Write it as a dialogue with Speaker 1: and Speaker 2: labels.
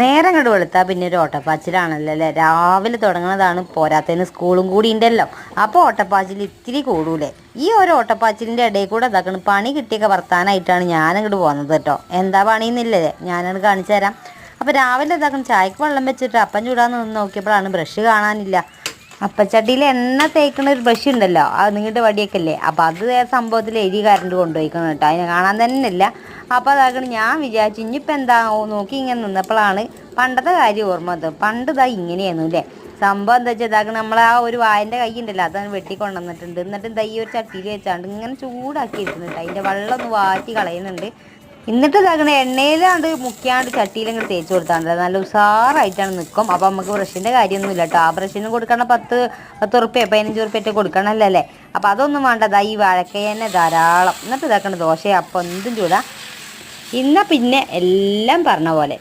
Speaker 1: നേരം അങ്ങോട്ട് വെളുത്താൽ പിന്നെ ഒരു ഓട്ടപ്പാച്ചിലാണല്ലോ അല്ലേ. രാവിലെ തുടങ്ങുന്നതാണ്, പോരാത്തതിന് സ്കൂളും കൂടി ഉണ്ടല്ലോ. അപ്പോൾ ഓട്ടപ്പാച്ചിൽ ഇത്തിരി കൂടൂലേ. ഈ ഒരു ഓട്ടപ്പാച്ചിലിൻ്റെ ഇടയിൽ കൂടെ ഇതാക്കണം പണി കിട്ടിയൊക്കെ വർത്താനായിട്ടാണ് ഞാനങ്ങോട്ട് പോകുന്നത് കേട്ടോ. എന്താ പണിയെന്നില്ലേ ഞാനത് കാണിച്ചു തരാം. അപ്പോൾ രാവിലെ ഇതാക്കണം ചായക്ക് വെള്ളം വെച്ചിട്ട് അപ്പം ചൂടാന്ന് നിന്ന് നോക്കിയപ്പോഴാണ് ബ്രഷ് കാണാനില്ല. അപ്പച്ചട്ടിയിൽ എണ്ണ തേക്കുന്ന ഒരു ബ്രഷ് ഉണ്ടല്ലോ, അത് നിങ്ങളുടെ വടിയൊക്കെ അല്ലേ. അപ്പോൾ അത് സംഭവത്തിൽ എരി കറണ്ട് കൊണ്ടുപോയിക്കണം കേട്ടോ, അതിനെ കാണാൻ തന്നെ ഇല്ല. അപ്പോൾ അതാക്കണം ഞാൻ വിചാരിച്ചു ഇനിയിപ്പോൾ എന്താ നോക്കി ഇങ്ങനെ നിന്നപ്പോഴാണ് പണ്ടത്തെ കാര്യം ഓർമ്മ വന്നത്. പണ്ട് ഇതാ ഇങ്ങനെയായിരുന്നു അല്ലേ സംഭവം. എന്താ വെച്ചാൽ ഇതാക്കണം നമ്മൾ ആ ഒരു വായൻ്റെ കൈ ഉണ്ടല്ലോ അതാണ് വെട്ടിക്കൊണ്ടുവന്നിട്ടുണ്ട്. എന്നിട്ട് എന്താ ഈ ഒരു ചട്ടിയിൽ വെച്ചാണ്ട് ഇങ്ങനെ ചൂടാക്കി വെച്ചിട്ടുണ്ട്. അതിൻ്റെ വെള്ളം ഒന്ന് വാറ്റി കളയുന്നുണ്ട്. എന്നിട്ട് ഇതാക്കണ എണ്ണയിലാണ്ട് മുക്കിയാണ്ട് ചട്ടിയിലങ്ങോട്ട് തേച്ച് കൊടുത്താണ്ട് നല്ല ഉഷാറായിട്ടാണ് നിൽക്കും. അപ്പോൾ നമുക്ക് ബ്രഷിൻ്റെ കാര്യമൊന്നുമില്ല കേട്ടോ. ആ ബ്രഷിന് കൊടുക്കണം 10 15 കൊടുക്കണമല്ലോ അല്ലേ. അപ്പോൾ അതൊന്നും വേണ്ടതാ, ഈ വാഴക്കൈ തന്നെ ധാരാളം. എന്നിട്ട് ഇതാക്കണ ദോശ അപ്പം എന്തും ചൂടാ. ഇന്ന പിന്നെ എല്ലാം പറഞ്ഞ പോലെ.